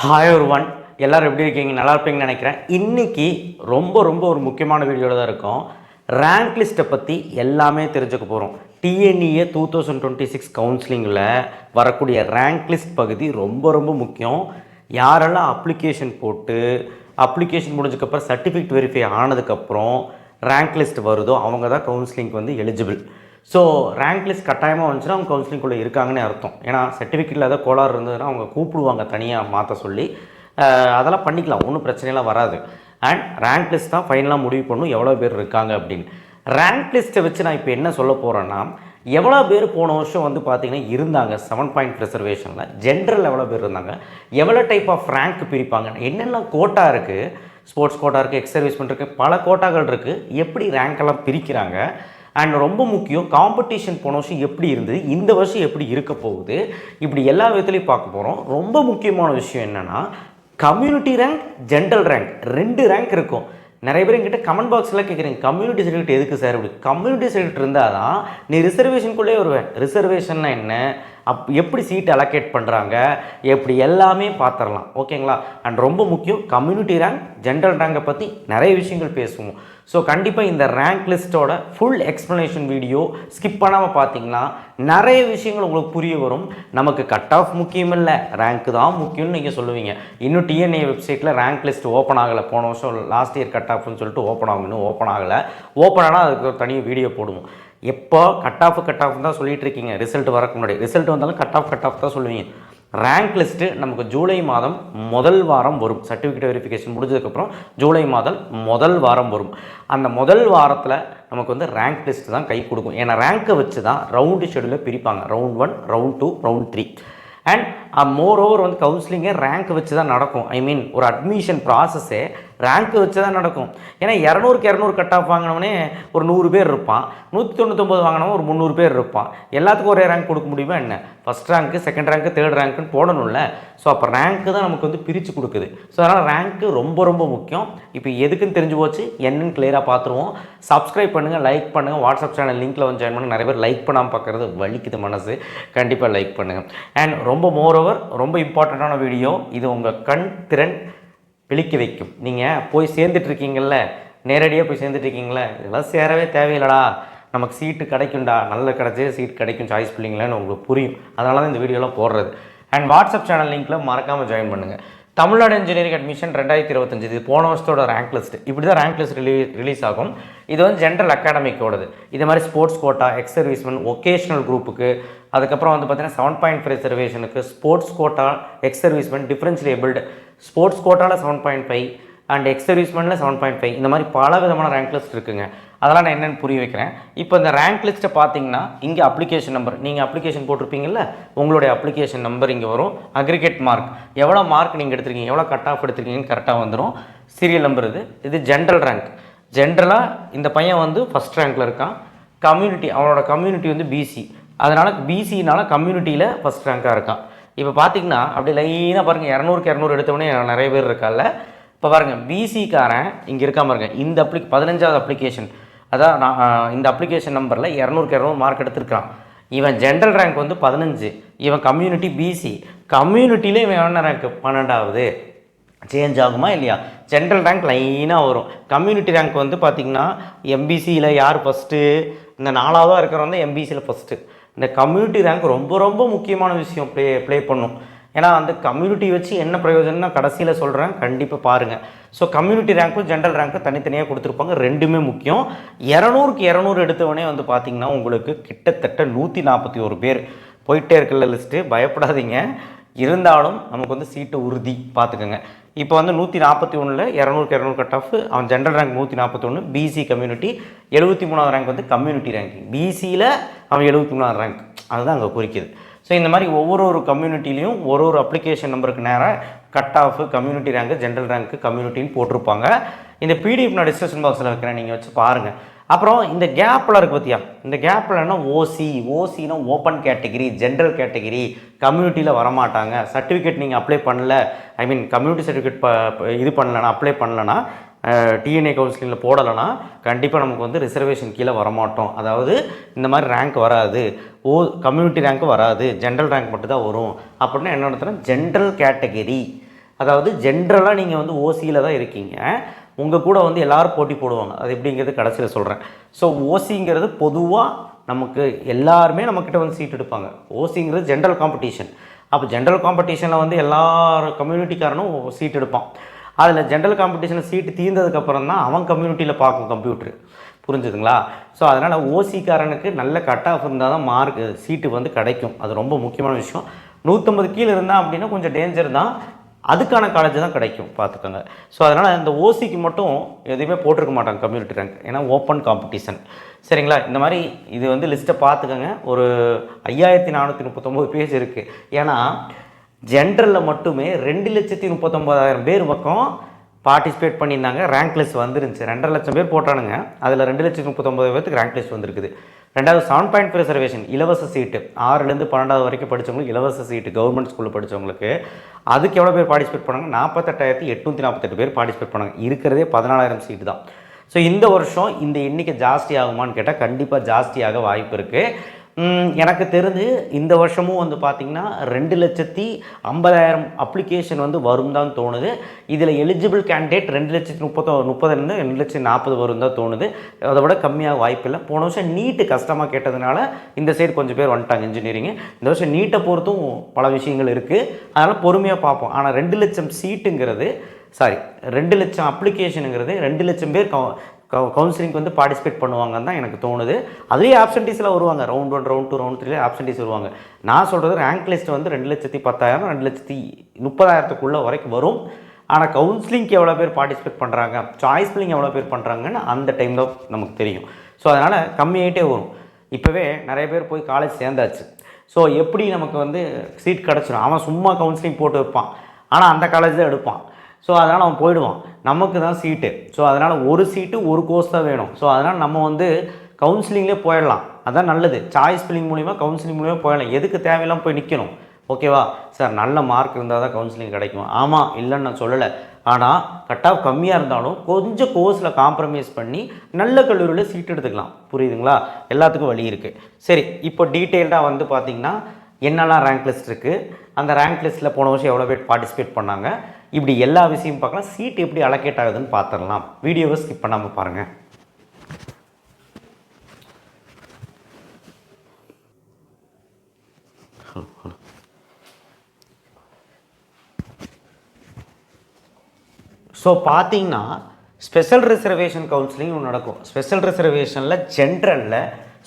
Hi ஒருவன் எல்லோரும் எப்படி இருக்கீங்க? நல்லா இருப்பீங்கன்னு நினைக்கிறேன். இன்றைக்கி ரொம்ப ஒரு முக்கியமான வீடியோவில் தான் இருக்கும். ரேங்க் லிஸ்ட்டை பற்றி எல்லாமே தெரிஞ்சுக்க போகிறோம். டிஎன்இஏ 2026 கவுன்சிலிங்கில் வரக்கூடிய ரேங்க் லிஸ்ட் பகுதி ரொம்ப முக்கியம். யாரெல்லாம் அப்ளிகேஷன் போட்டு அப்ளிகேஷன் முடிஞ்சதுக்கப்புறம் சர்டிஃபிகேட் வெரிஃபை ஆனதுக்கப்புறம் ரேங்க் லிஸ்ட் வருதோ அவங்க தான் கவுன்சிலிங்க்கு வந்து எலிஜிபிள். ஸோ ரேங்க் லிஸ்ட் கட்டாயமாக வந்துச்சுன்னா அவங்க கவுன்சிலிங்குள்ளே இருக்காங்கன்னு அர்த்தம். ஏன்னா சர்டிஃபிகேட்டில் ஏதாவது கோளாறு இருந்ததுன்னா அவங்க கூப்பிடுவாங்க தனியாக மாற்ற சொல்லி. அதெல்லாம் பண்ணிக்கலாம், ஒன்றும் பிரச்சனையெல்லாம் வராது. அண்ட் ரேங்க் லிஸ்ட் தான் ஃபைனலாக முடிவு பண்ணணும் எவ்வளோ பேர் இருக்காங்க அப்படின்னு. ரேங்க் லிஸ்ட்டை வச்சு நான் இப்போ என்ன சொல்ல போகிறேன்னா, எவ்வளோ பேர் போன வருஷம் வந்து பார்த்திங்கன்னா இருந்தாங்க 7 பாயிண்ட் ரிசர்வேஷனில், ஜென்ரல் எவ்வளோ பேர் இருந்தாங்க, எவ்வளோ டைப் ஆஃப் ரேங்க் பிரிப்பாங்க, என்னென்ன கோட்டா இருக்குது, ஸ்போர்ட்ஸ் கோட்டா இருக்குது, எக்ஸ் சர்வீஸ்மெண்ட் இருக்குது, பல கோட்டாக்கள் இருக்குது, எப்படி ரேங்க்கெல்லாம் பிரிக்கிறாங்க. அண்ட் ரொம்ப முக்கியம், காம்படிஷன் போன வருஷம் எப்படி இருந்தது, இந்த வருஷம் எப்படி இருக்க போகுது, இப்படி எல்லா விதத்துலையும் பார்க்க போகிறோம். ரொம்ப முக்கியமான விஷயம் என்னென்னா, community rank, general rank 2 rank இருக்கும். நிறைய பேர் என்கிட்ட கமெண்ட் பாக்ஸில் கேட்குறீங்க, கம்யூனிட்டி சர்டிஃபிகேட் எதுக்கு சார் அப்படி? கம்யூனிட்டி சர்டிஃபிகேட் இருந்தால் தான் நீ ரிசர்வேஷனுக்குள்ளே வருவேன். ரிசர்வேஷன்னா என்ன, எப்படி சீட் அலோகேட் பண்ணுறாங்க, எப்படி எல்லாமே பார்த்துடலாம். ஓகேங்களா? அண்ட் ரொம்ப முக்கியம், கம்யூனிட்டி ரேங்க், ஜென்ரல் ரேங்கை பற்றி நிறைய விஷயங்கள் பேசுவோம். ஸோ கண்டிப்பாக இந்த ரேங்க் லிஸ்ட்டோட ஃபுல் எக்ஸ்ப்ளனேஷன் வீடியோ ஸ்கிப் பண்ணாமல் பார்த்தீங்கன்னா நிறைய விஷயங்கள் உங்களுக்கு புரிய வரும். நமக்கு கட் ஆஃப் முக்கியம் இல்லை, ரேங்க் தான் முக்கியம்னு நீங்கள் சொல்லுவீங்க. இன்னும் டிஎன்ஏ வெப்சைட்டில் ரேங்க் லிஸ்ட் ஓப்பன் ஆகலை. போன வருஷம் லாஸ்ட் இயர் கட் ஆஃப்னு சொல்லிட்டு ஓப்பன் ஆகும், இன்னும் ஓப்பன் ஆகலை. ஓப்பன் ஆனால் அதுக்கு ஒரு தனி வீடியோ போடுவோம். எப்போ கட் ஆஃப் தான் சொல்லிட்டு இருக்கீங்க, ரிசல்ட் வரக்கு முன்னாடி. ரிசல்ட் வந்தாலும் கட் ஆஃப் தான் சொல்லுவீங்க. ரேங்க் லிஸ்ட்டு நமக்கு ஜூலை மாதம் முதல் வாரம் வரும். சர்டிஃபிகேட் வெரிஃபிகேஷன் முடிஞ்சதுக்கப்புறம் ஜூலை மாதம் முதல் வாரம் வரும். அந்த முதல் வாரத்தில் நமக்கு வந்து ரேங்க் லிஸ்ட்டு தான் கை கொடுக்கும். ஏன்னா ரேங்க்கை வச்சு தான் ரவுண்டு ஷெடியூலில் பிரிப்பாங்க. Round 1, round 2, round 3. And more over வந்து கவுன்சிலிங்கே ரேங்க் வச்சு தான் நடக்கும். ஐ மீன் ஒரு அட்மிஷன் ப்ராசஸே ரேங்க் வச்சு தான் நடக்கும். ஏன்னா 200க்கு 200 கட் ஆஃப் வாங்கினவனே ஒரு 100 பேர் இருப்பான், 199 வாங்கினவன் ஒரு 300 பேர் இருப்பான். எல்லாத்துக்கும் ஒரே ரேங்க் கொடுக்க முடியுமா என்ன? First rank, second rank, third ரேங்க்குன்னு போடணும்ல. ஸோ அப்போ ரேங்க்கு தான் நமக்கு வந்து பிரித்து கொடுக்குது. ஸோ அதனால் ரேங்க்கு ரொம்ப முக்கியம். இப்போ எதுக்குன்னு தெரிஞ்சு போச்சு, என்னன்னு கிளியராக பார்த்துருவோம். சப்ஸ்கிரைப் பண்ணுங்கள், லைக் பண்ணுங்கள், வாட்ஸ்அப் சேனல் லிங்க்கில் வந்து ஜாயின் பண்ணுங்கள். நிறைய பேர் லைக் பண்ணாமல் பார்க்குறது வலிக்குது மனசு, கண்டிப்பாக லைக் பண்ணுங்கள். அண்ட் ரொம்ப இம்பார்ட்டண்ட்டான வீடியோ இது. உங்கள் கண் திறன் விழிக்க வைக்கும். நீங்கள் போய் சேர்ந்துட்டுருக்கீங்கள, நேரடியாக போய் சேர்ந்துட்டுருக்கீங்களே, இதெல்லாம் சேரவே தேவையில்லடா, நமக்கு சீட்டு கிடைக்கும்டா, நல்ல கிடச்சி சீட் கிடைக்கும் சாய்ஸ் பிள்ளைங்களான்னு உங்களுக்கு புரியும். அதனால தான் இந்த வீடியோலாம் போடுறது. அண்ட் வாட்ஸ்அப் சேனல் லிங்க்கில் மறக்காமல் ஜாயின் பண்ணுங்கள். தமிழ்நாடு இன்ஜினியரிங் அட்மிஷன் 2025 இது போன வருஷத்தோட ரேங்க் லிஸ்ட். இப்படி தான் ரேங்க் லிஸ்ட் ரிலீஸ் ஆகும். இது வந்து ஜென்ரல் அகாடமிக்கோடது. இது மாதிரி sports quota, ex servicemen, vocational குரூப்புக்கு, அதுக்கப்புறம் வந்து பார்த்தீங்கன்னா 7.5 ரிசர்வேஷனுக்கு, sports quota, ex servicemen, differential abled, sports கோட்டாவில் 7.5 அண்ட் எக்ஸ் சர்வீஸ்மெண்ட்டில் 7.5, இந்த மாதிரி பல விதமான ரேங்க் லிஸ்ட் இருக்குங்க. அதெல்லாம் நான் என்னென்னு புரிய வைக்கிறேன். இப்போ இந்த ரேங்க் லிஸ்ட்டை பார்த்தீங்கன்னா இங்கே அப்ளிகேஷன் நம்பர், நீங்கள் அப்ளிகேஷன் போட்டிருப்பீங்கல்ல, உங்களுடைய அப்ளிகேஷன் நம்பர் இங்கே வரும். அக்ரிகேட் மார்க், எவ்வளோ மார்க் நீங்கள் எடுத்திருக்கீங்க, எவ்வளோ கட் ஆஃப் எடுத்திருக்கீங்கன்னு கரெக்டாக வந்துடும். சீரியல் நம்பர் இது ஜென்ரல் ரேங்க். ஜென்ரலாக இந்த பையன் வந்து ஃபஸ்ட் ரேங்க்கில் இருக்கான். கம்யூனிட்டி, அவனோட கம்யூனிட்டி வந்து பிசி, அதனால் பிசினால கம்யூனிட்டியில் ஃபஸ்ட் ரேங்காக இருக்கான். இப்போ பார்த்தீங்கன்னா அப்படி லைனாக பாருங்கள், 200க்கு 200 எடுத்தவொடனே நிறைய பேர் இருக்கால. இப்போ பாருங்கள், பிசிக்காரன் இங்கே இருக்கா பாருங்க, இந்த 15வது அப்ளிகேஷன், அதான் நான் இந்த அப்ளிகேஷன் நம்பரில் 200க்கு 200 மார்க் எடுத்திருக்கான். இவன் ஜென்ரல் ரேங்க் வந்து 15, இவன் கம்யூனிட்டி பிசி, கம்யூனிட்டியிலே இவன் என்ன ரேங்க் 12வது. சேஞ்ச் ஆகுமா இல்லையா? ஜென்ரல் ரேங்க் லைனாக வரும். கம்யூனிட்டி ரேங்க் வந்து பார்த்திங்கன்னா எம்பிசியில் யார் ஃபஸ்ட்டு, இந்த 4வதாக இருக்கிறவங்க தான் எம்பிசியில் ஃபஸ்ட்டு. இந்த கம்யூனிட்டி ரேங்க் ரொம்ப முக்கியமான விஷயம் ப்ளே பண்ணும். ஏன்னா அந்த கம்யூனிட்டி வச்சு என்ன பிரயோஜனம்னா கடைசியில் சொல்கிறேன், கண்டிப்பாக பாருங்கள். ஸோ கம்யூனிட்டி ரேங்க்கும் ஜென்ரல் ரேங்க்கும் தனித்தனியாக கொடுத்துருப்பாங்க, ரெண்டுமே முக்கியம். 200க்கு 200 எடுத்தவொடனே வந்து பார்த்திங்கன்னா உங்களுக்கு கிட்டத்தட்ட 141 பேர் போயிட்டே இருக்குல்ல லிஸ்ட்டு. பயப்படாதீங்க, இருந்தாலும் நமக்கு வந்து சீட்டு உறுதி பார்த்துக்கோங்க. இப்போ வந்து 141ல் 200க்கு 200 கட் ஆஃப், அவன் ஜென்ரல் ரேங்க் 141, பிசி கம்யூனிட்டி 73வது ரேங்க் வந்து கம்யூனிட்டி ரேங்கிங், பிசியில் அவன் 73வது ரேங்க், அதுதான் அங்கே குறிக்குது. ஸோ இந்த மாதிரி ஒவ்வொரு கம்யூனிட்டிலையும் ஒரு அப்ளிகேஷன் நம்பருக்கு நேராக cut off, community rank, general rank, கம்யூனிட்டின்னு போட்டிருப்பாங்க. இந்த பிடிஎஃப் நான் டிஸ்கிரிப்ஷன் பாக்ஸில் வைக்கிறேன், நீங்கள் வச்சு பாருங்கள். அப்புறம் இந்த கேப்பில் இருக்குது பார்த்தியா, இந்த கேப்பில் என்ன ஓசினா ஓப்பன் கேட்டகிரி, ஜென்ரல் கேட்டகிரி, கம்யூனிட்டியில் வரமாட்டாங்க. சர்டிஃபிகேட் நீங்கள் அப்ளை பண்ணல, ஐ மீன் கம்யூனிட்டி சர்டிஃபிகேட் இது பண்ணலன்னா, அப்ளை பண்ணலன்னா, டிஎன்ஏ கவுன்சிலிங்கில் போடலைன்னா கண்டிப்பாக நமக்கு வந்து ரிசர்வேஷன் கீழே வரமாட்டோம். அதாவது இந்த மாதிரி ரேங்க் வராது, கம்யூனிட்டி ரேங்க்கு வராது, ஜென்ரல் ரேங்க் மட்டும் தான் வரும். அப்படின்னா என்ன நடத்துனா, ஜென்ரல் கேட்டகிரி அதாவது ஜென்ரலாக நீங்கள் வந்து ஓசியில் தான் இருக்கீங்க, உங்கள் கூட வந்து எல்லோரும் போட்டி போடுவாங்க. அது எப்படிங்கிறது கடைசியில் சொல்கிறேன். ஸோ ஓசிங்கிறது பொதுவாக நமக்கு எல்லாருமே நம்மக்கிட்ட வந்து சீட் எடுப்பாங்க. ஓசிங்கிறது ஜென்ரல் காம்படிஷன். அப்போ ஜென்ரல் காம்படிஷனில் வந்து எல்லார் கம்யூனிட்டிக்காரனும் சீட் எடுப்பான். அதில் ஜென்ரல் காம்படிஷனில் சீட்டு தீர்ந்ததுக்கப்புறம் தான் அவன் கம்யூனிட்டியில் பார்க்கும் கம்ப்யூட்ரு. புரிஞ்சுதுங்களா? ஸோ அதனால் ஓசிக்காரனுக்கு நல்ல கட் ஆஃப் இருந்தால் தான் மார்க் சீட்டு வந்து கிடைக்கும். அது ரொம்ப முக்கியமான விஷயம். 150 கீழே இருந்தால் அப்படின்னா கொஞ்சம் டேஞ்சர் தான். அதுக்கான காலேஜ் தான் கிடைக்கும், பார்த்துக்கோங்க. ஸோ அதனால் இந்த ஓசிக்கு மட்டும் எதுவுமே போட்டிருக்க மாட்டாங்க கம்யூனிட்டி ரேங்க், ஏன்னா ஓப்பன் காம்படிஷன். சரிங்களா? இந்த மாதிரி இது வந்து லிஸ்ட்டை பார்த்துக்கோங்க. ஒரு 5439 பேஜ் இருக்குது. ஏன்னா ஜென்ரலில் மட்டுமே 2,39,000 பேர் பக்கம் பார்ட்டிசிபேட் பண்ணியிருந்தாங்க. ரேங்க் லிஸ்ட் வந்துருந்துச்சு. 2.5 லட்சம் பேர் போட்டானுங்க. அதில் 2,39,000 பேருக்கு ரேங்க் லிஸ்ட் வந்திருக்குது. ரெண்டாவது 7.5 ரிசர்வேஷன், இலவச சீட்டு. 6லேருந்து 12வது வரைக்கும் படித்தவங்களுக்கு இலவச சீட்டு, கவர்மெண்ட் ஸ்கூலில் படித்தவங்களுக்கு. அதுக்கு எவ்வளோ பேர் பார்ட்டிசிபேட் பண்ணாங்க? 48,848 பேர் பார்ட்டிசிபேட் பண்ணாங்க. இருக்கிறதே 14,000 சீட்டு தான். ஸோ இந்த வருஷம் இந்த எண்ணிக்கை ஜாஸ்தி ஆகுமான்னு கேட்டால் கண்டிப்பாக ஜாஸ்தியாக வாய்ப்பு இருக்குது. எனக்கு தெரிஞ்சு இந்த வருஷமும் வந்து பார்த்திங்கன்னா 2,50,000 அப்ளிகேஷன் வந்து வரும் தான் தோணுது. இதில் எலிஜிபிள் கேண்டிடேட் 2,30,000 2,40,000 வரும் தான் தோணுது. அதை விட கம்மியாக வாய்ப்பு இல்லை. போன வருஷம் நீட்டு கஷ்டமாக கேட்டதுனால இந்த சைடு கொஞ்சம் பேர் வந்துட்டாங்க இன்ஜினியரிங்கு. இந்த வருஷம் நீட்டை பொறுத்தும் பல விஷயங்கள் இருக்குது. அதனால் பொறுமையாக பார்ப்போம். ஆனால் 2 லட்சம் சீட்டுங்கிறது 2 லட்சம் அப்ளிகேஷனுங்கிறது 2 லட்சம் பேர் கவுன்சிலிங் வந்து பார்ட்டிசிபேட் பண்ணுவாங்கன்னு தான் எனக்கு தோணுது. அதுலேயே ஆப்சன்டீஸில் வருவாங்க. ரவுண்ட் 1, ரவுண்ட் 2, ரவுண்ட் 3 ஆப்சன்டீஸ் வருவாங்க. நான் சொல்கிறது ரேங்க் லிஸ்ட் வந்து 2,10,000 2,30,000 வரைக்கும் வரும். ஆனால் கவுன்சிலிங்க்கு எவ்வளோ பேர் பார்ட்டிசிபேட் பண்ணுறாங்க, சாய்ஸ் ஃபில்லிங் எவ்வளோ பேர் பண்ணுறாங்கன்னு அந்த டைம் தான் நமக்கு தெரியும். ஸோ அதனால் கம்மியாகிட்டே வரும். இப்போவே நிறைய பேர் போய் காலேஜ் சேர்ந்தாச்சு. ஸோ எப்படி நமக்கு வந்து சீட் கிடச்சிடும்? அவன் சும்மா கவுன்சிலிங் போட்டு வைப்பான், ஆனால் அந்த காலேஜ் தான் எடுப்பான். ஸோ அதனால் அவன் போயிடுவான். நமக்கு தான் சீட்டு. ஸோ அதனால் ஒரு சீட்டு ஒரு கோர்ஸ் தான் வேணும். ஸோ அதனால் நம்ம வந்து கவுன்சிலிங்லேயே போயிடலாம். அதான் நல்லது. சாய்ஸ் ஃபில்லிங் மூலிமா கவுன்சிலிங் மூலிமா போயிடலாம். எதுக்கு தேவையில்லாமல் போய் நிற்கணும்? ஓகேவா சார்? நல்ல மார்க் இருந்தால் தான் கவுன்சிலிங் கிடைக்கும். ஆமாம், இல்லைன்னு நான் சொல்லலை. ஆனால் கட் ஆஃப் கம்மியாக இருந்தாலும் கொஞ்சம் கோர்ஸில் காம்ப்ரமைஸ் பண்ணி நல்ல கல்லூரியில் சீட் எடுத்துக்கலாம். புரியுதுங்களா? எல்லாத்துக்கும் வழி இருக்குது. சரி, இப்போ டீட்டெயில்டாக வந்து பார்த்திங்கன்னா என்னெல்லாம் ரேங்க் லிஸ்ட் இருக்குது, அந்த ரேங்க் லிஸ்ட்டில் போன வருஷம் எவ்வளோ பேர் பார்ட்டிசிபேட் பண்ணாங்க, இப்படி எல்லா விஷயமும் பார்க்கலாம். சீட் எப்படி அலோகேட் ஆகுதுன்னு பார்த்துடலாம். வீடியோவை ஸ்கிப் பண்ணாமல் பாருங்கள். ஸோ பார்த்தீங்கன்னா ஸ்பெஷல் ரிசர்வேஷன் கவுன்சிலிங் ஒன்று நடக்கும். ஸ்பெஷல் ரிசர்வேஷனில் ஜென்ரலில்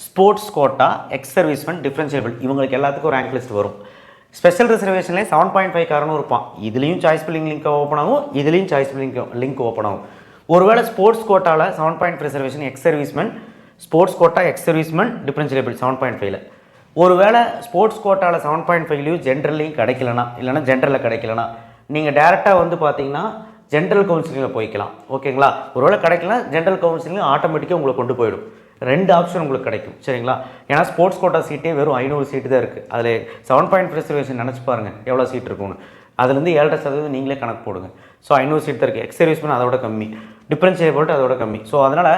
sports quota, ex servicemen, differently abled இவங்களுக்கு எல்லாத்துக்கும் ரேங்க் லிஸ்ட் வரும். ஸ்பெஷல் ரிசர்வேஷன்லேயே 7.5 காரனும் இருப்பான். இதுலேயும் சாய்ஸ் ஃபில்லிங் லிங்க் ஓப்பன் ஆகும், இதுலேயும் சாய்ஸ் ஃபில்லிங் லிங்க் ஓப்பன் ஆகும். ஒருவேளை ஸ்போர்ட்ஸ் கோட்டாவில் 7.5 reservation, ex servicemen, sports quota, ex servicemen, differently abled 7.5ல். ஒருவேளை ஸ்போர்ட்ஸ் கோட்டாவில் 7.5லையும் ஜென்ரல்லையும் கிடைக்கலனா, இல்லைனா ஜென்ரலில் கிடைக்கலனா, நீங்கள் டேரெக்டாக வந்து பார்த்தீங்கன்னா ஜென்ரல் கவுன்சிலிங்கில் போய்க்கலாம். ஓகேங்களா? ஒருவேளை கிடைக்கலாம், ஜென்ரல் கவுன்சிலிங் ஆட்டோமேட்டிக்காக உங்களை கொண்டு போயிடும். 2 ஆப்ஷன் உங்களுக்கு கிடைக்கும். சரிங்களா? ஏன்னா ஸ்போர்ட்ஸ் கோட்டா சீட்டே வெறும் 500 சீட்டு தான் இருக்குது. அதில் 7.5 ரிசர்வேஷன் நினச்சி பாருங்கள் எவ்வளோ சீட் இருக்குன்னு. அதுலேருந்து 7.5% நீங்களே கணக்கு போடுங்க. ஸோ 500 சீட் தான் இருக்குது. எக்ஸ் சர்வீஸ்மென் அதோட கம்மி, டிஃப்ரென்ஷியபிள் அதோட கம்மி. ஸோ அதனால்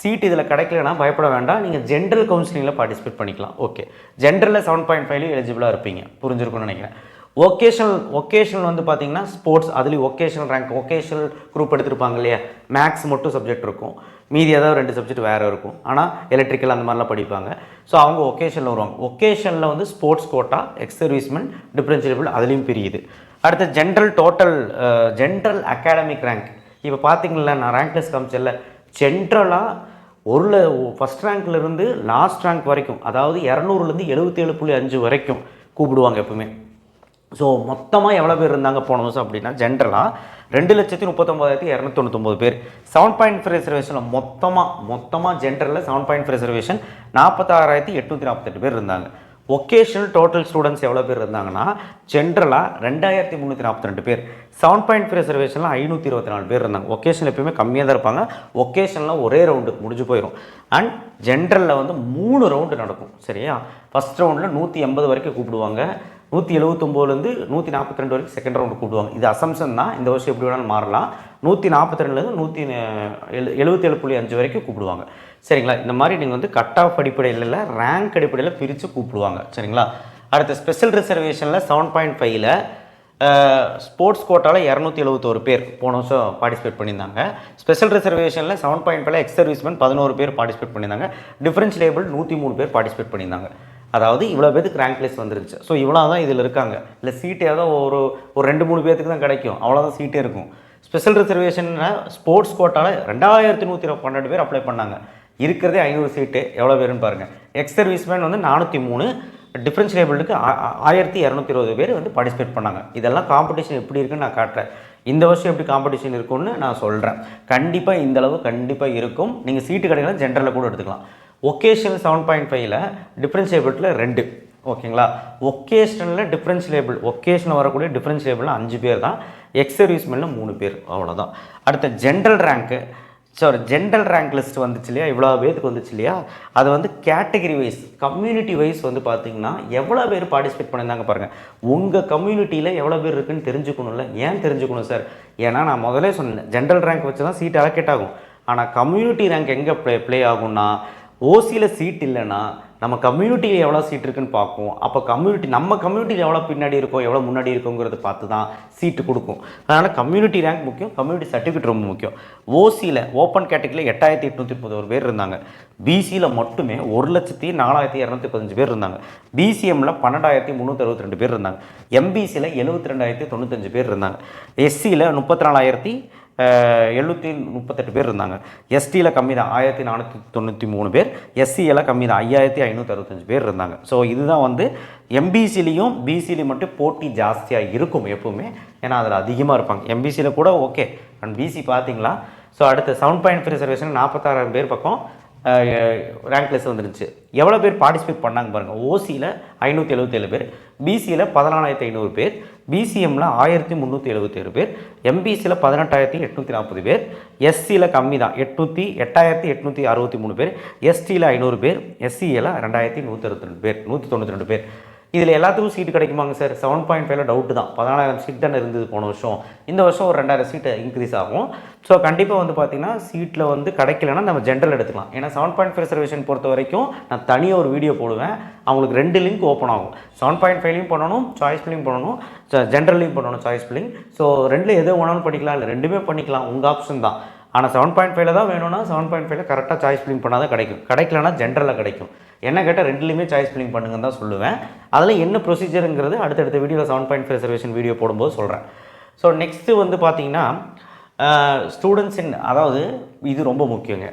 சீட் இதில் கிடைக்கலன்னா பயப்பட வேண்டாம். நீங்கள் ஜென்ரல் கவுன்சிலிங்கில் பார்ட்டிசிபேட் பண்ணிக்கலாம். ஓகே, ஜென்ரலில் 7.5லையும் எலிஜிபிளாக இருப்பீங்க. புரிஞ்சிருக்குன்னு நினைக்கிறேன். ஒகேஷனல் வந்து பார்த்தீங்கன்னா ஸ்போர்ட்ஸ், அதுலேயும் ஒகேஷனல் ரேங்க், ஒகேஷனல் குரூப் எடுத்துருப்பாங்க இல்லையா, மேக்ஸ் மட்டும் சப்ஜெக்ட் இருக்கும், மீதி ஏதாவது 2 சப்ஜெக்ட் வேறு இருக்கும். ஆனால் எலக்ட்ரிக்கல் அந்த மாதிரிலாம் படிப்பாங்க. ஸோ அவங்க ஒகேஷனில் வருவாங்க. ஒகேஷனில் வந்து sports quota, ex servicemen, differentiable அதுலேயும் பிரியுது. அடுத்து ஜென்ரல் அகாடமிக் ரேங்க். இப்போ பார்த்தீங்களா, நான் ரேங்க் லிஸ்ட் காமிச்சல, ஜென்ரலாக ஃபஸ்ட் ரேங்க்லேருந்து லாஸ்ட் ரேங்க் வரைக்கும், அதாவது 200லேருந்து 77.5 வரைக்கும் கூப்பிடுவாங்க எப்பவுமே. ஸோ மொத்தமாக எவ்வளோ பேர் இருந்தாங்க போன வருஷம் அப்படின்னா, ஜென்ரலாக 2,39,299 பேர். 7.5 ரிசர்வேஷனில் மொத்தமாக ஜென்ரலில் 7.5 ரிசர்வேஷன் 46,848 பேர் இருந்தாங்க. ஒகேஷனல் டோட்டல் ஸ்டூடெண்ட்ஸ் எவ்வளோ பேர் இருந்தாங்கன்னா, ஜென்ரலாக 2,342 பேர். 7.5 ரிசர்வேஷனில் 524 பேர் இருந்தாங்க. ஒகேஷனில் எப்பயுமே கம்மியாக தான் இருப்பாங்க. ஒகேஷனில் ஒரே ரவுண்டு முடிஞ்சு போயிடும். அண்ட் ஜென்ரலில் வந்து 3 ரவுண்டு நடக்கும். சரியா? ஃபஸ்ட் ரவுண்டில் 180 வரைக்கும் கூப்பிடுவாங்க. 179லேருந்து 142 வரைக்கும் செகண்ட் ரவுண்டு கூப்பிடுவாங்க. இது அசம்ஷன் தான், இந்த வருஷம் எப்படி வேணாலும் மாறலாம். 142லேருந்து 177.5 வரைக்கும் கூப்பிடுவாங்க. சரிங்களா? இந்த மாதிரி நீங்கள் வந்து கட் ஆஃப் அடிப்படையில் இல்லை, ரேங்க் அடிப்படையில் பிரித்து கூப்பிடுவாங்க. சரிங்களா? அடுத்த ஸ்பெஷல் ரிசர்வேஷனில் 7.5ல் ஸ்போர்ட்ஸ் கோட்டாவில் 271 பேர் போன வருஷம் பார்ட்டிசிபேட் பண்ணியிருந்தாங்க. ஸ்பெஷல் ரிசர்வேஷனில் 7.5 எக்ஸ் சர்வீஸ்மேன் 11 பேர் பார்ட்டிசிபேட் பண்ணியிருந்தாங்க. டிஃபரன்ஸ் லேபிள் 103 பேர் பார்ட்டிசிபேட் பண்ணியிருந்தாங்க. அதாவது இவ்வளோ பேருக்கு ரேங்க் லிஸ்ட் வந்துருச்சு. ஸோ இவ்வளோ தான் இதில் இருக்காங்க. இல்லை சீட்டு ஏதோ ஒரு 2-3 பேருக்கு தான் கிடைக்கும், அவ்வளோதான் சீட்டே இருக்கும். ஸ்பெஷல் ரிசர்வேஷனில் ஸ்போர்ட்ஸ் கோட்டாவில் 2112 பேர் அப்ளை பண்ணாங்க. இருக்கிறதே 500 சீட்டு. எவ்வளோ பேருன்னு பாருங்கள். எக்ஸ் சர்வீஸ்மேன் வந்து 403, டிஃப்ரென்ஸ் லேபிளுக்கு 1220 பேர் வந்து பார்ட்டிசிபேட் பண்ணாங்க. இதெல்லாம் காம்படிஷன் எப்படி இருக்குன்னு நான் காட்டுறேன். இந்த வருஷம் எப்படி காம்படிஷன் இருக்குன்னு நான் சொல்கிறேன். கண்டிப்பாக இந்தளவு கண்டிப்பாக இருக்கும். நீங்கள் சீட்டு கிடைக்கலாம், ஜென்ரலில் கூட எடுத்துக்கலாம். ஒகேஷனல் 7.5ல் டிஃப்ரென்ஸ் லேபிளில் 2, ஓகேங்களா. ஒகேஷனலில் டிஃப்ரென்ஸ் லேபிள், ஒகேஷனில் வரக்கூடிய டிஃப்ரென்ஸ் லேபிளில் 5 பேர் தான். எக்ஸ் சர்வீஸ்மேனில் 3 பேர், அவ்வளோதான். அடுத்த general rank, general rank list வந்துச்சு இல்லையா, இவ்வளோ பேருக்கு வந்துச்சு இல்லையா, அது வந்து கேட்டகரி வைஸ், கம்யூனிட்டி வைஸ் வந்து பார்த்திங்கன்னா எவ்வளோ பேர் பார்ட்டிசிபேட் பண்ணியிருந்தாங்க பாருங்கள். உங்கள் கம்யூனிட்டியில் எவ்வளோ பேர் இருக்குன்னு தெரிஞ்சுக்கணும்ல. ஏன் தெரிஞ்சுக்கணும் சார்? ஏன்னா நான் முதலே சொன்னேன், ஜென்ரல் ரேங்க் வச்சு தான் சீட் அலோகேட் ஆகும். ஆனால் கம்யூனிட்டி ரேங்க் எங்கே ப்ளே ஆகும்னா, ஓசியில் சீட் இல்லைன்னா நம்ம கம்யூனிட்டியில் எவ்வளோ சீட் இருக்குன்னு பார்க்கும். அப்போ நம்ம கம்யூனிட்டியில் எவ்வளோ பின்னாடி இருக்கோம், எவ்வளோ முன்னாடி இருக்கோங்கிறத பார்த்து தான் சீட்டு கொடுக்கும். அதனால் கம்யூனிட்டி ரேங்க் முக்கியம், கம்யூனிட்டி சர்டிஃபிகேட் ரொம்ப முக்கியம். ஓசியில் ஓப்பன் கேட்டகரியில் 8831 பேர் இருந்தாங்க. பிசியில் மட்டுமே 1,04,215 பேர் இருந்தாங்க. பிசிஎம்மில் 12,362 பேர் இருந்தாங்க. எம்பிசியில் 72,095 பேர் இருந்தாங்க. எஸ்சியில் 34,738 பேர் இருந்தாங்க. எஸ்டியில் கம்மி தான் 1,493 பேர். எஸ்சியில் கம்மி தான் 5,565 பேர் இருந்தாங்க. ஸோ இதுதான் வந்து எம்பிசிலையும் பிசிலையும் மட்டும் போட்டி ஜாஸ்தியாக இருக்கும் எப்போவுமே. ஏன்னா அதில் அதிகமாக இருப்பாங்க. எம்பிசியில் கூட ஓகே, அண்ட் பிசி பார்த்தீங்களா. ஸோ அடுத்து 7.5 ரிசர்வேஷன் 46,000 பேர் பக்கம் ரேங்க் லிஸ்ட் வந்துருச்சு. எவ்வளோ பேர் பார்ட்டிசிபேட் பண்ணாங்க பாருங்கள். ஓசியில் 577 பேர், பிசியில் 14,500 பேர், பிசிஎம்மில் 1,377 பேர், எம்பிசியில் 18,840 பேர், எஸ்சியில் கம்மி தான் 8,863 பேர், எஸ்டியில் 500 பேர், எஸ்சியில் 2,162 பேர், 192 பேர். இதில் எல்லாத்துக்கும் சீட்டு கிடைக்குமாங்க சார்? 7.5ல் டவுட்டு தான். 14,000 சீட் தானே இருந்தது போன வருஷம். இந்த வருஷம் ஒரு 2,000 சீட்டு இன்க்ரீஸ் ஆகும். ஸோ கண்டிப்பாக வந்து பார்த்திங்கன்னா சீட்டில் வந்து கிடைக்கலன்னா நம்ம ஜென்ரல் எடுத்துக்கலாம். ஏன்னா 7.5 ரிசர்வேஷன் பொறுத்த வரைக்கும் நான் தனியாக ஒரு வீடியோ போடுவேன். அவங்களுக்கு 2 லிங்க் ஓப்பன் ஆகும். 7.5லையும் பண்ணணும், சாய்ஸ் ஃபில்லிங் பண்ணணும், ஜென்ரல்லையும் பண்ணணும் சாய்ஸ் ஃபில்லிங். ஸோ 2ல் எதோ ஒன்றாலும் பண்ணிக்கலாம், இல்லை 2மே பண்ணிக்கலாம், உங்கள் ஆப்ஷன் தான். ஆனால் 7.5ல் தான் வேணும்னா 7.5ல் கரெக்டாக சாய்ஸ் ஃபில்லிங் பண்ணால் தான் கிடைக்கும். கிடைக்கலன்னா ஜென்ரலில் கிடைக்கும். என்ன கேட்டால் 2லையுமே சாய்ஸ் ஃபில்லிங் பண்ணுங்கன்னு தான் சொல்லுவேன். அதில் என்ன ப்ரொசீஜருங்கிறது அடுத்தடுத்த வீடியோவில் 7.5 ரிசர்வேஷன் வீடியோ போடும்போது சொல்கிறேன். ஸோ நெக்ஸ்ட்டு வந்து பார்த்திங்கன்னா ஸ்டூடெண்ட்ஸின், அதாவது இது ரொம்ப முக்கியங்க,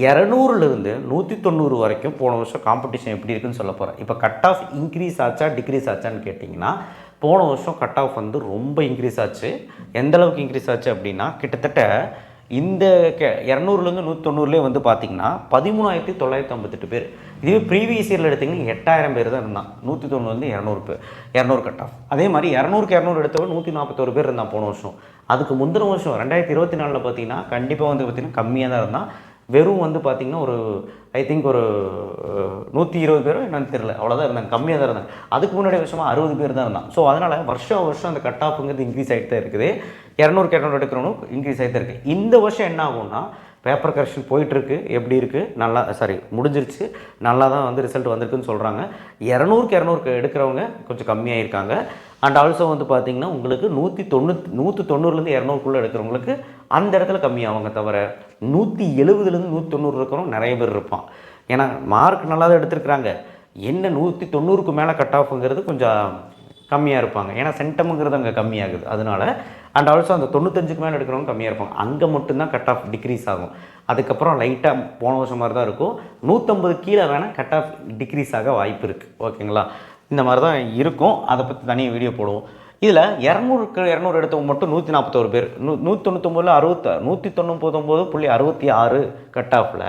200லேருந்து 190 வரைக்கும் போன வருஷம் காம்படிஷன் எப்படி இருக்குன்னு சொல்ல போகிறேன். இப்போ கட் ஆஃப் இன்க்ரீஸ் ஆச்சா டிக்ரீஸ் ஆச்சான்னு கேட்டிங்கன்னா, போன வருஷம் கட் ஆஃப் வந்து ரொம்ப இன்க்ரீஸ் ஆச்சு. எந்தளவுக்கு இன்க்ரீஸ் ஆச்சு அப்படின்னா, கிட்டத்தட்ட இந்த 200லேருந்து 190 வந்து பார்த்திங்கன்னா 13,958 பேர். இதுவே ப்ரீவியஸ் இயரில் எடுத்திங்கன்னா 8,000 பேர் தான் இருந்தான். 190லேருந்து 200 கட் ஆஃப். அதே மாதிரி 200க்கு 200 எடுத்தவங்க 141 பேர் இருந்தான் போன வருஷம். அதுக்கு முந்தின வருஷம் 2024 பார்த்திங்கன்னா கண்டிப்பாக வந்து பார்த்திங்கன்னா கம்மியாக தான் இருந்தான். வெறும் வந்து பார்த்திங்கன்னா ஒரு ஐ திங்க் ஒரு 120 பேரும் என்னன்னு தெரியல, அவ்வளோதான் இருந்தாங்க, கம்மியாக தான் இருந்தாங்க. அதுக்கு முன்னாடி வருஷமாக 60 பேர் தான் இருந்தான். ஸோ அதனால் வருஷம் அந்த கட் ஆஃபுங்கிறது இன்க்ரீஸ் ஆகிட்டு தான் இருக்குது. 200க்கு 200 எடுக்கிறவனும் இன்க்ரீஸ் ஆகிட்டு இருக்குது. இந்த வருஷம் என்ன ஆகும்னா, பேப்பர் கரெக்ஷன் போயிட்டுருக்கு, எப்படி இருக்குது, நல்லா முடிஞ்சிருச்சு, நல்லா தான் வந்து ரிசல்ட் வந்திருக்குன்னு சொல்கிறாங்க. 200க்கு 200 எடுக்கிறவங்க கொஞ்சம் கம்மியாக இருக்காங்க. அண்ட் ஆல்சோ வந்து பார்த்திங்கன்னா உங்களுக்கு 190லேருந்து 200க்குள்ளே எடுக்கிறவங்களுக்கு அந்த இடத்துல கம்மியாகுங்க. தவிர 170லேருந்து 190 இருக்கிறவங்க நிறைய பேர் இருப்பான். ஏன்னா மார்க் நல்லா தான் எடுத்துருக்குறாங்க. என்ன 190க்கு மேலே கட் ஆஃபுங்கிறது கொஞ்சம் கம்மியாக இருப்பாங்க. ஏன்னா சென்டமுங்கிறது அங்கே கம்மியாகுது, அதனால. அண்ட் ஆல்சோ அந்த 95க்கு மேலே எடுக்கிறவங்க கம்மியாக இருப்பாங்க. அங்கே மட்டும்தான் கட் ஆஃப் டிக்ரீஸ் ஆகும். அதுக்கப்புறம் லைட்டாக போன வருஷம் மாதிரி தான் இருக்கும். 150 கீழே வேணால் கட் ஆஃப் டிக்ரீஸ் ஆக வாய்ப்பு இருக்குது, ஓகேங்களா. இந்த மாதிரி தான் இருக்கும். அதை பற்றி தனியாக வீடியோ போடுவோம். இதில் 200க்கு 200 எடுத்தவங்க மட்டும் 141 பேர், 199ல் 199.66 கட் ஆஃபில்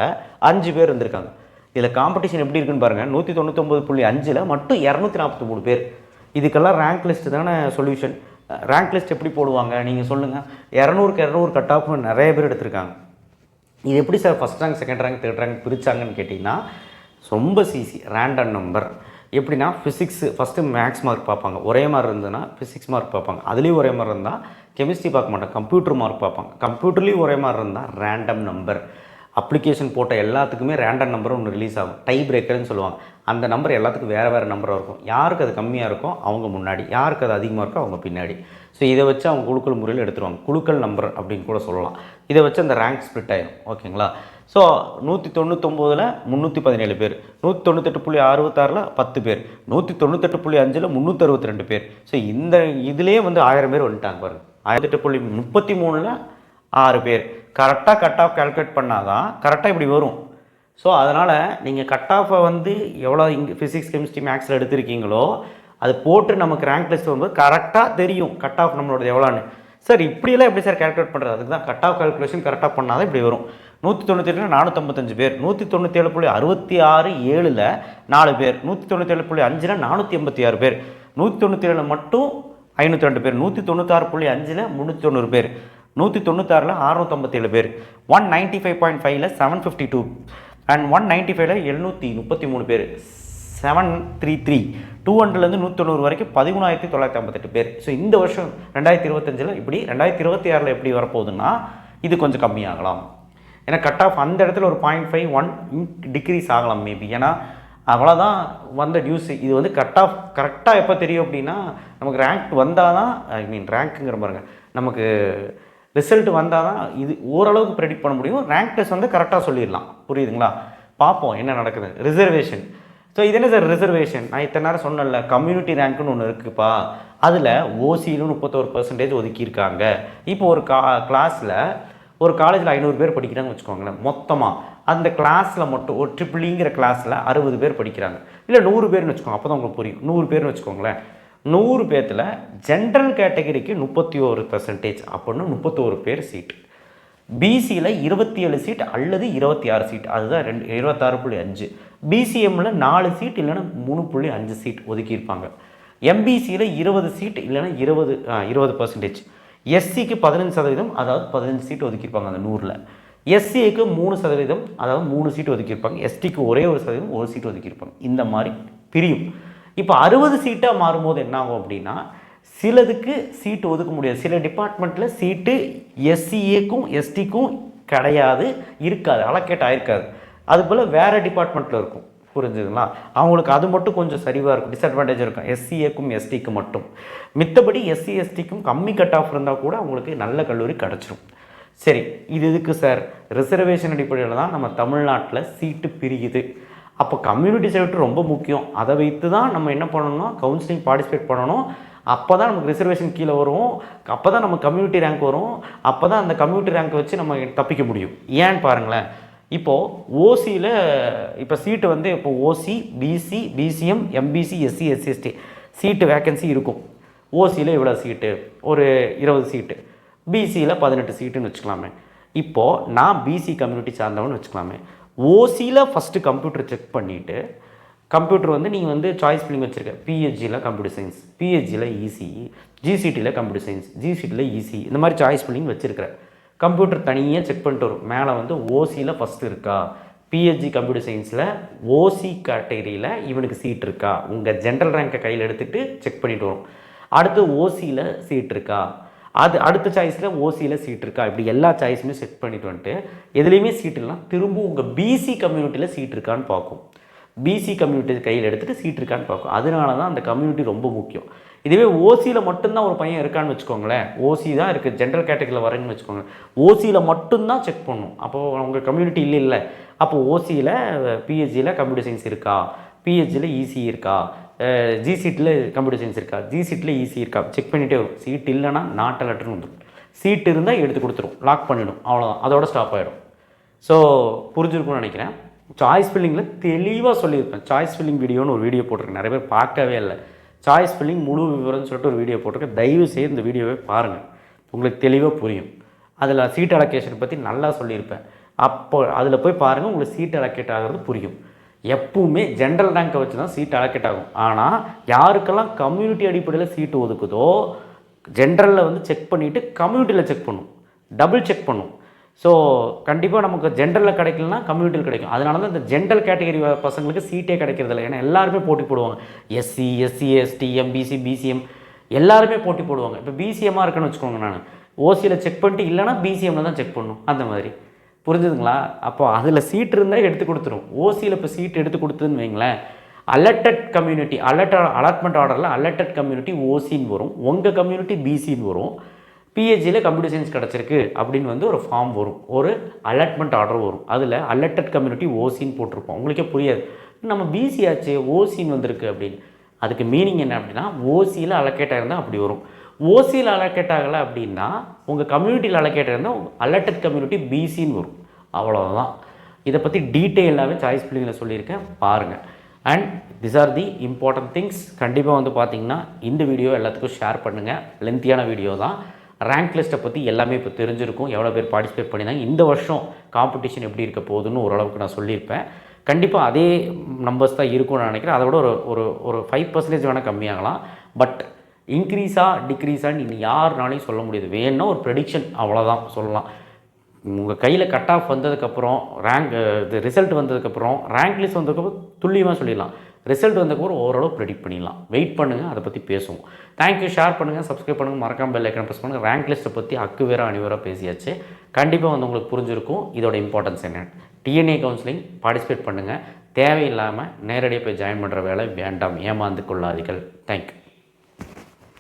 5 பேர் இருந்திருக்காங்க. இதில் காம்படிஷன் எப்படி இருக்குன்னு பாருங்கள். 199.5ல் மட்டும் 243 பேர். இதுக்கெல்லாம் ரேங்க் லிஸ்ட்டு தானே சொல்யூஷன். ரேங்க் லிஸ்ட் எப்படி போடுவாங்க நீங்கள் சொல்லுங்கள். 200க்கு 200 கட் ஆஃப் நிறைய பேர் எடுத்திருக்காங்க. இது எப்படி sir first rank, second rank, third rank பிரித்தாங்கன்னு கேட்டிங்கன்னா, ரொம்ப சிசி ரேண்டம் நம்பர். எப்படின்னா ஃபிசிக்ஸு ஃபஸ்ட்டு மேக்ஸ் மார்க் பார்ப்பாங்க. ஒரே மாதிரி இருந்ததுன்னா ஃபிசிக்ஸ் மார்க் பார்ப்பாங்க. அதுலேயும் ஒரே மாதிரி இருந்தால் கெமிஸ்ட்ரி பார்க்க மாட்டாங்க, கம்ப்யூட்டர் மார்க் பார்ப்பாங்க. கம்ப்யூட்டர்லேயும் ஒரே மாதிரி இருந்தால் ரேண்டம் நம்பர். அப்ளிகேஷன் போட்ட எல்லாத்துக்குமே ரேண்டம் நம்பர் ஒன்று ரிலீஸ் ஆகும், டை பிரேக்கர்னு சொல்லுவாங்க. அந்த நம்பர் எல்லாத்துக்கும் வேறு நம்பராக இருக்கும். யாருக்கு அது கம்மியாக இருக்கோ அவங்க முன்னாடி, யாருக்கு அது அதிகமாக இருக்கோ அவங்க பின்னாடி. ஸோ இதை வச்சு அவங்க குழுக்கள் முறையில் எடுத்துருவாங்க. குழுக்கள் நம்பர் அப்படின்னு கூட சொல்லலாம். இதை வச்சு அந்த ரேங்க் ஸ்ப்ளிட் ஆகிடும். ஓகேங்களா? ஸோ 199ல் 317 பேர், 198.66ல் 10 பேர், 198.5ல் 362 பேர். ஸோ இந்த இதுலேயே வந்து 1000 பேர் வந்துட்டாங்க பாருங்கள். 1008.33ல் 6 பேர். கரெக்டாக கட் ஆஃப் கால்குலேட் பண்ணால் தான் கரெக்டாக இப்படி வரும். ஸோ அதனால் நீங்கள் கட் ஆஃபை வந்து எவ்வளோ இங்கே ஃபிசிக்ஸ் கெமிஸ்ட்ரி மேக்ஸில் எடுத்திருக்கீங்களோ அது போட்டு நமக்கு ரேங்க் லிஸ்ட் வரும்போது கரெக்டாக தெரியும் கட் ஆஃப் நம்மளோட எவ்வளோன்னு. சார் இப்படியெல்லாம் எப்படி சார் கால்குலேட் பண்ணுறது? அதுக்கு தான் கட் ஆஃப் கால்குலேஷன் கரெக்டாக பண்ணால் தான் இப்படி வரும். 197ல் 455 பேர், 197.66 4 பேர், 197.5ல் 486 பேர், 197ல் மட்டும் 502 பேர், 196.5ல் 390 பேர், 196ல் 657 பேர், 195.5ல் 752 அண்ட் 195ல் 733 பேர், 733 200லேருந்து 190 வரைக்கும் 13,958 பேர். ஸோ இந்த வருஷம் 2025ல் இப்படி, 2026ல் எப்படி வரப்போகுதுன்னா இது கொஞ்சம் கம்மியாகலாம். ஏன்னா கட் ஆஃப் அந்த இடத்துல ஒரு 0.51 டிக்ரீஸ் ஆகலாம் மேபி. ஏன்னா அவ்வளோதான் வந்த நியூஸ். இது வந்து கட் ஆஃப் கரெக்டாக எப்போ தெரியும் அப்படின்னா நமக்கு ரேங்க் வந்தால் தான், ரேங்க்குங்கிற பாருங்க, நமக்கு ரிசல்ட் வந்தால் தான் இது ஓரளவுக்கு ப்ரெடிக்ட் பண்ண முடியும். ரேங்க் டெஸ்ட் வந்து கரெக்டாக சொல்லிடலாம். புரியுதுங்களா? பார்ப்போம் என்ன நடக்குது. ரிசர்வேஷன். ஸோ இது என்ன சார் ரிசர்வேஷன்? நான் இத்தனை நேரம் சொன்னல, கம்யூனிட்டி ரேங்க்குன்னு ஒன்று இருக்குப்பா. அதில் ஓசியிலும் 31% ஒதுக்கியிருக்காங்க. இப்போ ஒரு கிளாஸில் ஒரு காலேஜில் 500 பேர் படிக்கிறாங்கன்னு வச்சுக்கோங்களேன். மொத்தமாக அந்த கிளாஸில் மட்டும் ஒரு ட்ரிபிள்ங்கிற கிளாஸில் 60 பேர் படிக்கிறாங்க. இல்லை 100 பேர்னு வச்சுக்கோங்க, அப்போ தான் உங்களுக்கு புரியும். 100 பேர்னு வச்சுக்கோங்களேன். 100 பேர்த்தில் ஜென்ரல் கேட்டகரிக்கு 31% அப்படின்னு 31 பேர் சீட்டு. பிசியில் 27 சீட் அல்லது 26 சீட், அதுதான் 26.5. பிசிஎம்மில் 4 சீட் இல்லைன்னா 3.5 சீட் ஒதுக்கியிருப்பாங்க. எம்பிசியில் 20 சீட் இல்லைன்னா 20%. எஸ்சிக்கு 15%, அதாவது 15 சீட் ஒதுக்கியிருப்பாங்க அந்த 100ல். எஸ்சிக்கு 3%, அதாவது 3 சீட் ஒதுக்கியிருப்பாங்க. எஸ்டிக்கு ஒரே 1%, 1 சீட் ஒதுக்கியிருப்பாங்க. இந்த மாதிரி பிரியும். இப்போ 60 சீட்டாக மாறும்போது என்ன ஆகும் அப்படின்னா, சிலதுக்கு சீட்டு ஒதுக்க முடியாது. சில டிபார்ட்மெண்ட்டில் சீட்டு எஸ்சிஏக்கும் எஸ்டிக்கும் கிடையாது, இருக்காது, அலோகேட் ஆகிருக்காது. அதுபோல் வேறு டிபார்ட்மெண்ட்டில் இருக்கும். புரிஞ்சுதுங்களா? அவங்களுக்கு அது மட்டும் கொஞ்சம் சரிவாக இருக்கும், டிஸ்அட்வான்டேஜ் இருக்கும் எஸ்சிஏக்கும் எஸ்டிக்கு மட்டும். மித்தபடி எஸ்சி எஸ்டிக்கும் கம்மி கட் ஆஃப் இருந்தால் கூட அவங்களுக்கு நல்ல கல்லூரி கிடச்சிரும். சரி, இது எதுக்கு சார்? ரிசர்வேஷன் அடிப்படையில் தான் நம்ம தமிழ்நாட்டில் சீட்டு பிரியுது. அப்போ கம்யூனிட்டி சர்டிஃபிகேட் ரொம்ப முக்கியம். அதை வைத்து தான் நம்ம என்ன பண்ணணும்னா கவுன்சிலிங் பார்ட்டிசிபேட் பண்ணணும். அப்போ தான் நமக்கு ரிசர்வேஷன் கீழே வரும், அப்போ தான் நம்ம கம்யூனிட்டி ரேங்க் வரும், அப்போ தான் அந்த கம்யூனிட்டி ரேங்க்கை வச்சு நம்ம தப்பிக்க முடியும். ஏன்னு பாருங்களேன், இப்போது ஓசியில் இப்போ சீட்டு வந்து இப்போ OC, BC, BCM, MBC, SC, SC, ST seat vacancy இருக்கும். ஓசியில் இவ்வளோ சீட்டு, ஒரு 20 சீட்டு, பிசியில் 18 சீட்டுன்னு வச்சுக்கலாமே. இப்போது நான் பிசி கம்யூனிட்டி சார்ந்தவன்னு வச்சுக்கலாமே. ஓசியில் ஃபஸ்ட்டு கம்ப்யூட்டர் செக் பண்ணிவிட்டு, கம்ப்யூட்டர் வந்து நீங்கள் வந்து சாய்ஸ் ஃபில்லிங் வச்சுருக்க, பிஹெச்சியில் கம்ப்யூட்டர் சயின்ஸ், பிஹெச்சியில் இசிஇ, ஜிசிடியில் கம்ப்யூட்டர் சயின்ஸ், ஜிசிடியில் இசிஇ, இந்த மாதிரி சாய்ஸ் ஃபில்லிங் வச்சுருக்கிறேன். கம்ப்யூட்டர் தனியாக செக் பண்ணிட்டு வரும். மேலே வந்து ஓசியில் ஃபஸ்ட்டு இருக்கா, பிஹெச்சி கம்ப்யூட்டர் சயின்ஸில் ஓசி கேட்டகரியில் இவனுக்கு சீட் இருக்கா, உங்கள் ஜென்ரல் ரேங்கை கையில் எடுத்துகிட்டு செக் பண்ணிட்டு வரும். அடுத்து ஓசியில் சீட் இருக்கா, அது அடுத்த சாய்ஸில் ஓசியில் சீட் இருக்கா, இப்படி எல்லா சாய்ஸுமே செக் பண்ணிட்டு வந்துட்டு எதுலேயுமே சீட் இல்லைனா திரும்ப உங்கள் பிசி கம்யூனிட்டியில் சீட் இருக்கான்னு பார்க்கும். பிசி கம்யூனிட்டி கையில் எடுத்துகிட்டு சீட் இருக்கான்னு பார்க்கும். அதனால தான் அந்த கம்யூனிட்டி ரொம்ப முக்கியம். இதுவே ஓசியில் மட்டும்தான் ஒரு பையன் இருக்கான்னு வச்சுக்கோங்களேன், ஓசி தான் இருக்குது, ஜென்ரல் கேட்டகரியில் வரேன்னு வச்சுக்கோங்க, ஓசியில் மட்டும்தான் செக் பண்ணும். அப்போது உங்கள் கம்யூனிட்டி இல்லை, அப்போது ஓசியில் பிஹெச்சியில் கம்ப்யூட்டர் சயின்ஸ் இருக்கா, பிஹெச்சியில் இசி இருக்கா, ஜிசிட்டியில் கம்ப்யூட்டர் சயின்ஸ் இருக்கா, ஜிசிட்டியில் இசி இருக்கா, செக் பண்ணிகிட்டே வரும். சீட் இல்லைன்னா நாட் அலர்ட்னு வந்துடும். சீட் இருந்தால் எடுத்து கொடுத்துரும், லாக் பண்ணிவிடும், அவ்வளோதான், அதோட ஸ்டாப் ஆகிடும். ஸோ புரிஞ்சிருக்கும்னு நினைக்கிறேன். சாய்ஸ் ஃபில்லிங்கில் தெளிவாக சொல்லியிருப்பேன். சாய்ஸ் ஃபில்லிங் வீடியோன்னு ஒரு வீடியோ போட்டிருக்கேன், நிறைய பேர் பார்க்கவே இல்லை. சாய்ஸ் ஃபில்லிங் முழு விவரம்னு சொல்லிட்டு ஒரு வீடியோ போட்டிருக்கேன், தயவு செய்து இந்த வீடியோவை பாருங்கள், உங்களுக்கு தெளிவாக புரியும். அதில் சீட் அலோகேஷன் பற்றி நல்லா சொல்லியிருப்பேன். அப்போ அதில் போய் பாருங்கள், உங்களுக்கு சீட் அலோகேட் ஆகிறது புரியும். எப்பவுமே ஜென்ரல் ரேங்கை வச்சு தான் சீட் அலோகேட் ஆகும். ஆனால் யாருக்கெல்லாம் கம்யூனிட்டி அடிப்படையில் சீட்டு ஒதுக்குதோ ஜென்ரலில் வந்து செக் பண்ணிவிட்டு கம்யூனிட்டியில் செக் பண்ணும், டபுள் செக் பண்ணும். ஸோ கண்டிப்பாக நமக்கு ஜென்ரலில் கிடைக்கலனா கம்யூனிட்டியில் கிடைக்கும். அதனால தான் இந்த ஜென்ரல் கேட்டகரி பசங்களுக்கு சீட்டே கிடைக்கிறதில்ல. ஏன்னா எல்லாருமே போட்டி போடுவாங்க. எஸ்சி, எஸ்டி, எம்பிசி, பிசிஎம் எல்லாருமே போட்டி போடுவாங்க. இப்போ பிசிஎம்மாக இருக்குன்னு வச்சுக்கோங்க, நான் ஓசியில் செக் பண்ணிட்டு இல்லைனா பிசிஎம்மில் தான் செக் பண்ணணும். அந்த மாதிரி புரிஞ்சுதுங்களா? அப்போ அதில் சீட் இருந்தால் எடுத்து கொடுத்துரும். ஓசியில் இப்போ சீட் எடுத்து கொடுத்துன்னு வைங்களேன், அலர்ட்டட் கம்யூனிட்டி அலாட்மெண்ட் ஆர்டரில் அலர்ட்டட் கம்யூனிட்டி ஓசின்னு வரும், உங்கள் கம்யூனிட்டி பிசின்னு வரும். பிஹெச்சியில் கம்ப்யூட்டர் சயின்ஸ் கிடச்சிருக்கு அப்படின்னு வந்து ஒரு ஃபார்ம் வரும், ஒரு அலாட்மெண்ட் ஆர்டர் வரும். அதில் அலர்ட்டட் கம்யூனிட்டி ஓசின்னு போட்டிருப்போம். உங்களுக்கே புரியாது, நம்ம பிசி ஆச்சு ஓசின்னு வந்திருக்கு அப்படின்னு. அதுக்கு மீனிங் என்ன அப்படின்னா, ஓசியில் அலோகேட் ஆகிருந்தால் அப்படி வரும். ஓசியில் அலோகேட் ஆகலை அப்படின்னா உங்கள் கம்யூனிட்டியில் அலோகேட் ஆகிருந்தால் அலர்ட்டட் கம்யூனிட்டி பிசின்னு வரும். அவ்வளோதான். இதை பற்றி டீட்டெயிலாகவே சாய்ஸ் பில்லிங்கில் சொல்லியிருக்கேன், பாருங்கள். And this are the important things. கண்டிப்பாக வந்து பார்த்திங்கன்னா இந்த வீடியோ எல்லாத்துக்கும் ஷேர் பண்ணுங்கள். லென்த்தியான வீடியோ தான். ரேங்க் லிஸ்ட்டை பற்றி எல்லாமே இப்போ தெரிஞ்சிருக்கும், எவ்வளோ பேர் பார்ட்டிசிபேட் பண்ணியிருந்தாங்க, இந்த வருஷம் காம்படிஷன் எப்படி இருக்க போகுதுன்னு ஓரளவுக்கு நான் சொல்லியிருப்பேன். கண்டிப்பாக அதே நம்பர்ஸ் தான் இருக்கும்னு நான் நினைக்கிறேன். அதை விட ஒரு 5% வேணால் கம்மியாகலாம். பட் இன்க்ரீஸாக டிக்ரீஸான்னு இன்னும் யாருனாலையும் சொல்ல முடியாது. வேணும்னா ஒரு ப்ரெடிக்ஷன் அவ்வளோதான் சொல்லலாம். உங்கள் கையில் கட் ஆஃப் வந்ததுக்கப்புறம், இது ரிசல்ட் வந்ததுக்கப்புறம், ரேங்க் லிஸ்ட் வந்ததுக்கப்புறம் துல்லியமாக சொல்லிடலாம். ரிசல்ட் வந்ததுக்கப்புறம் ஓரளவு ப்ரெடிக்ட் பண்ணிடலாம். வெயிட் பண்ணுங்கள், அதை பற்றி பேசுவோம். தேங்க்யூ. ஷேர் பண்ணுங்கள், சப்ஸ்கிரைப் பண்ணுங்கள், மறக்காம பெல் ஐக்கனை ப்ரெஸ் பண்ணுங்கள். ரேங்க் லிஸ்ட்டை பற்றி அக்கு வேற அணிவராக பேசியாச்சு. கண்டிப்பாக வந்து உங்களுக்கு புரிஞ்சிருக்கும் இதோட இம்பார்ட்டன்ஸ் என்ன. டிஎன்ஏ கவுன்சிலிங் பார்ட்டிசிபேட் பண்ணுங்கள். தேவையில்லாமல் நேரடியாக போய் ஜாயின் பண்ணுற வேலை வேண்டாம், ஏமாந்து கொள்ளாதீர்கள். தேங்க்யூ.